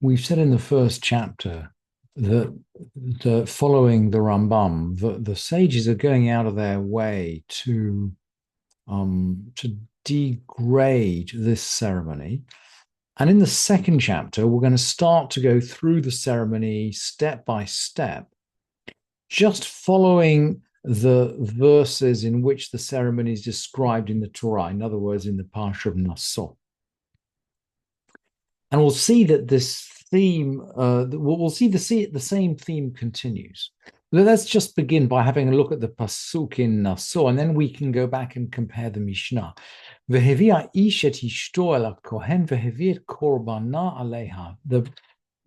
We've said in the first chapter that following the Rambam, the sages are going out of their way to degrade this ceremony. And in the second chapter, we're going to start to go through the ceremony step by step, just following the verses in which the ceremony is described in the Torah, in other words, in the Parsha of Naso. And we'll see that this theme, we'll see the same theme continues. Let's just begin by having a look at the pasuk in Naso, and then we can go back and compare the Mishnah. The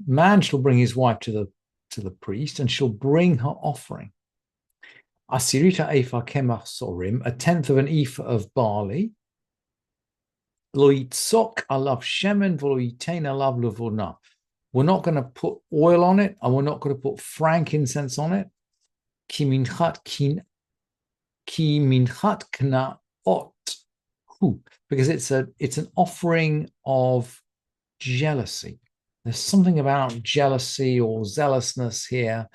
man shall bring his wife to the priest, and she'll bring her offering. Asirita efa kemach sorim, a tenth of an ephah of barley. Lo yitzok alav shemen v'lo yitein alav levona. We're not going to put oil on it, and we're not going to put frankincense on it. Ki minchat knaot hu, because it's an offering of jealousy. There's something about jealousy or zealousness here,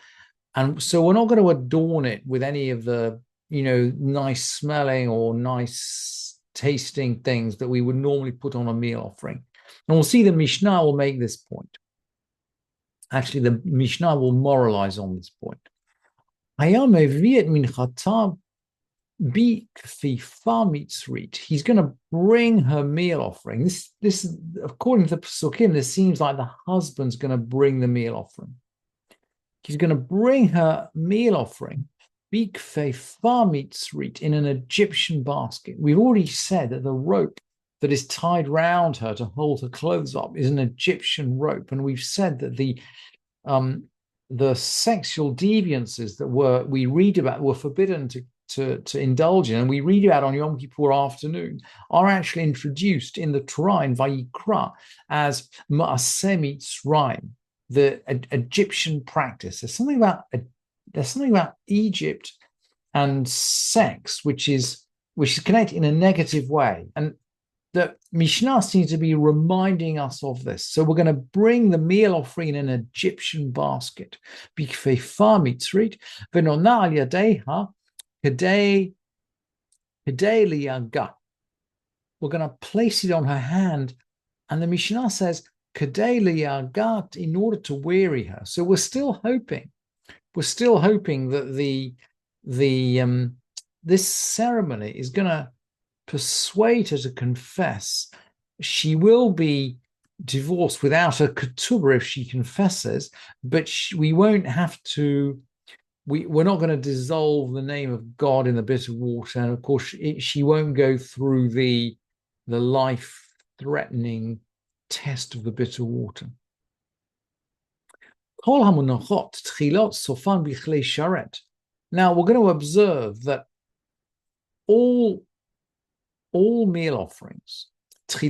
and so we're not going to adorn it with any of the nice smelling or nice tasting things that we would normally put on a meal offering. And we'll see the Mishnah will make this point. Actually, the Mishnah will moralize on this point. He's going to bring her meal offering. This according to the Pesukim, this seems like the husband's going to bring the meal offering. He's going to bring her meal offering in an Egyptian basket. We've already said that the rope that is tied round her to hold her clothes up is an Egyptian rope, and we've said that the sexual deviances that we read about were forbidden to indulge in, and we read about on Yom Kippur afternoon, are actually introduced in the Torah in Vayikra as Ma'aseh Mitzrayim, the Egyptian practice. There's something about Egypt and sex which is connected in a negative way, and the Mishnah seems to be reminding us of this. So we're going to bring the meal offering in an Egyptian basket. We're going to place it on her hand, and the Mishnah says in order to weary her. So we're still hoping that this ceremony is going to persuade her to confess. She will be divorced without a ketubah if she confesses, but we won't have to. We're not going to dissolve the name of God in the bitter water, and of course, she won't go through the life-threatening test of the bitter water. Now we're going to observe that all meal offerings, they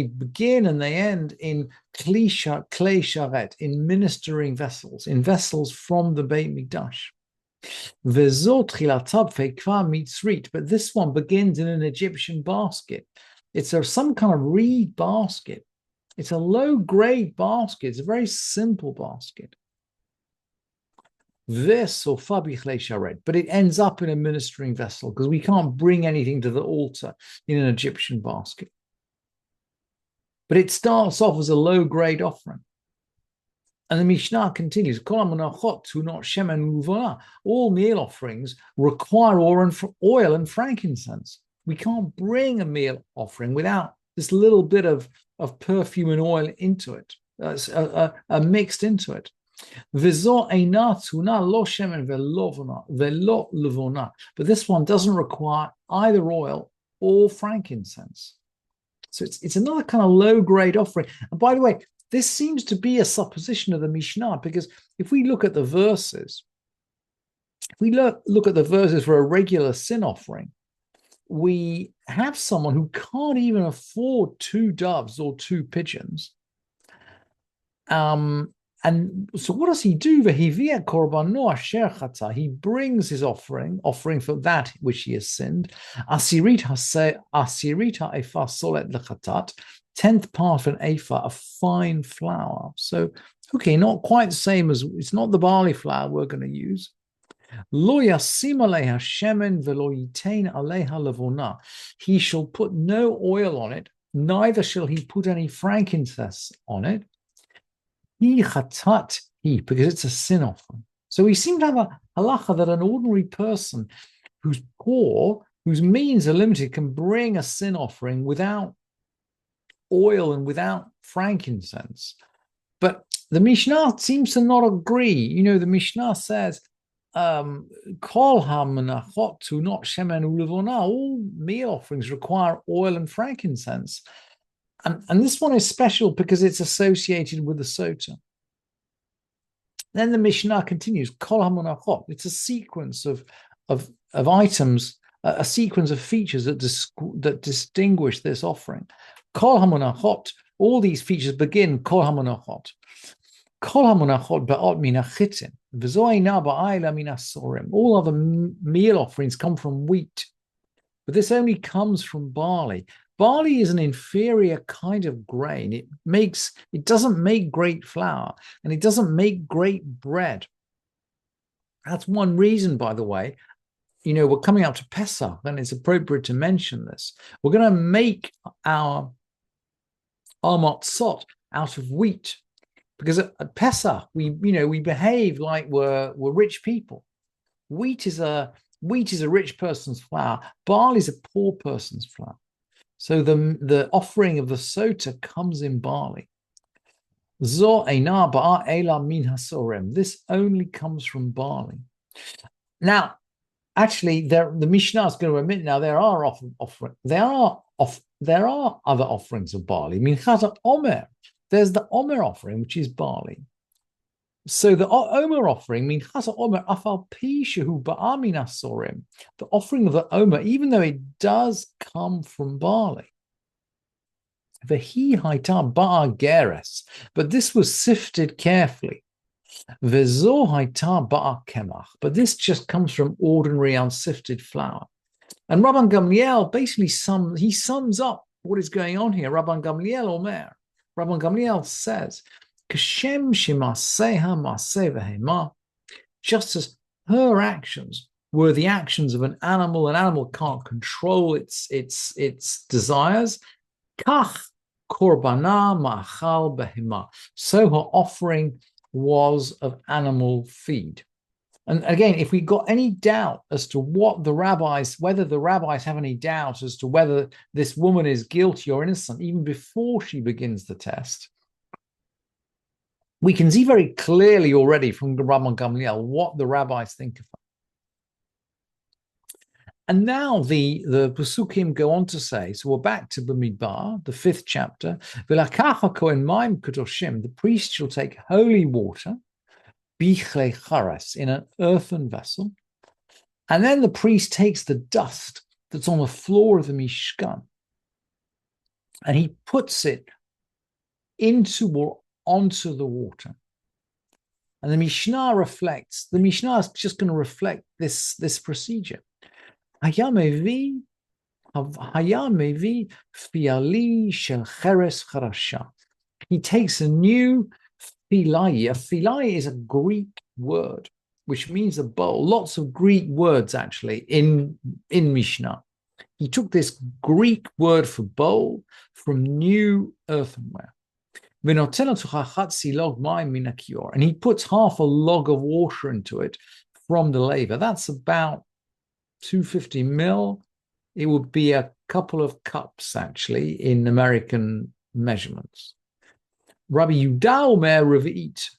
begin and they end in klei sharet, in ministering vessels, in vessels from the Beit Mikdash. But this one begins in an Egyptian basket. It's some kind of reed basket. It's a low-grade basket. It's a very simple basket. But it ends up in a ministering vessel because we can't bring anything to the altar in an Egyptian basket. But it starts off as a low-grade offering. And the Mishnah continues, all meal offerings require oil and frankincense. We can't bring a meal offering without this little bit of perfume and oil into it, mixed into it. But this one doesn't require either oil or frankincense. So it's another kind of low-grade offering. And by the way, this seems to be a supposition of the Mishnah, because if we look at the verses, for a regular sin offering, we have someone who can't even afford 2 doves or 2 pigeons. And so what does he do? He brings his offering for that which he has sinned. tenth part of an ephah of fine flour. So, okay, not quite the same as, it's not the barley flour we're going to use. Lo yasim aleha shemen velo yitain aleha levona. He shall put no oil on it, neither shall he put any frankincense on it. He chatat he, because it's a sin offering. So we seem to have a halacha that an ordinary person who's poor, whose means are limited, can bring a sin offering without oil and without frankincense. But the Mishnah seems to not agree. You know, the Mishnah says, Kol ha-menachot to not shemen ulevona. All meal offerings require oil and frankincense. And this one is special because it's associated with the Sotah. Then the Mishnah continues, Kol ha-menachot. It's a sequence of items, a sequence of features that distinguish this offering. Kol ha-menachot. All these features begin Kol ha-menachot. Kol ha-menachot ba'ot min hachitin. All other meal offerings come from wheat, but this only comes from barley. Barley is an inferior kind of grain. It doesn't make great flour, and it doesn't make great bread. That's one reason, by the way. You know, we're coming up to Pesach, and it's appropriate to mention this. We're going to make our matzot out of wheat. Because at Pesach, we behave like we're rich people. Wheat is a rich person's flour. Barley is a poor person's flour. So the offering of the Sotah comes in barley. This only comes from barley. Now, actually, the Mishnah is going to admit now there are other offerings of barley. Minchas Omer. There's the Omer offering, which is barley. So the Omer offering, Minchas Omer afal pishahu ba'amin asorim. The offering of the Omer, even though it does come from barley. Vehi haita ba'a geres, but this was sifted carefully. Vezo haita ba'a kemach, but this just comes from ordinary unsifted flour. And Rabban Gamliel basically sums up what is going on here. Rabban Gamliel Omer. Rabban Gamliel says, just as her actions were the actions of an animal can't control its desires, kach korbana ma'achal behema. So her offering was of animal feed. And again, if we got any doubt as to whether the rabbis have any doubt as to whether this woman is guilty or innocent, even before she begins the test, we can see very clearly already from Rabban Gamliel what the rabbis think of her. And now the Pesukim go on to say, so we're back to Bamidbar, the 5th chapter. The priest shall take holy water, bichle charas, in an earthen vessel, and then the priest takes the dust that's on the floor of the Mishkan and he puts it into or onto the water. And the Mishnah is just going to reflect this procedure. Hayamevi fiali shel cheres charasha. He takes a new filai. A filai is a Greek word, which means a bowl. Lots of Greek words, actually, in Mishnah. He took this Greek word for bowl from new earthenware. And he puts half a log of water into it from the laver. That's about 250 mil. It would be a couple of cups, actually, in American measurements. Rabbi Yehuda Omer Revit.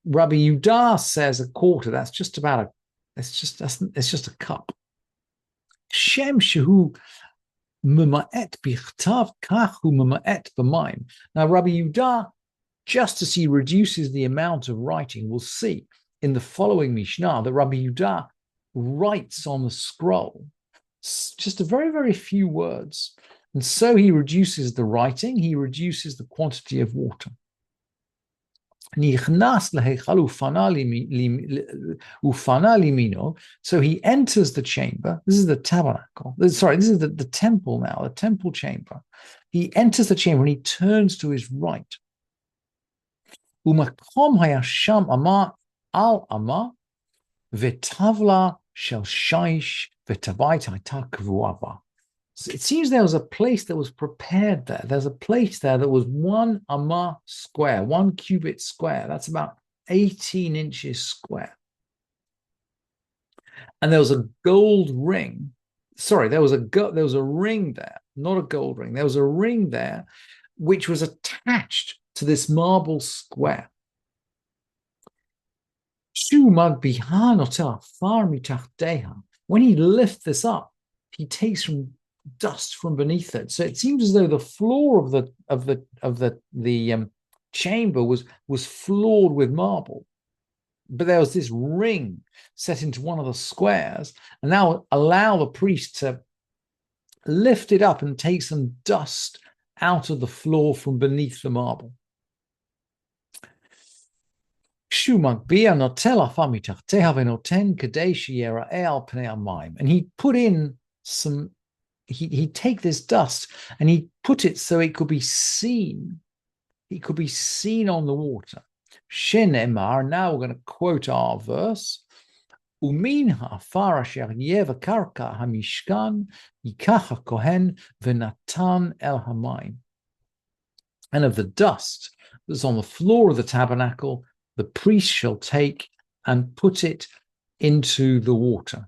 Rabbi Yehuda says a quarter. That's just about it's just a cup. Shem shehu mema'et bichtav kachu mema'et b'mayim. Now, Rabbi Yehuda, just as he reduces the amount of writing, we'll see in the following Mishnah that Rabbi Yehuda writes on the scroll just a very, very few words. And so he reduces the writing, he reduces the quantity of water. So he enters the chamber. This is the tabernacle. Sorry, this is the temple now, the temple chamber. He enters the chamber and he turns to his right. Umakom hayasham amar al amar v'tavla shel shaish v'tabait hayta kvuava. So it seems there was a place that was prepared there. There's a place there that was 1 amah square, 1 cubit square. That's about 18 inches square. And there was a gold ring. Sorry, there was a ring there, not a gold ring. There was a ring there which was attached to this marble square. When he lifts this up, he takes from dust from beneath it. So it seems as though the floor of the chamber was floored with marble. But there was this ring set into one of the squares, and now allow the priest to lift it up and take some dust out of the floor from beneath the marble. And he put in some, he'd take this dust and he put it so it could be seen. It could be seen on the water. Shin Emar, now we're going to quote our verse. Umin ha'afar asher yeva karka hamishkan yikach hakohen v'natan el hamayim. And of the dust that's on the floor of the tabernacle, the priest shall take and put it into the water.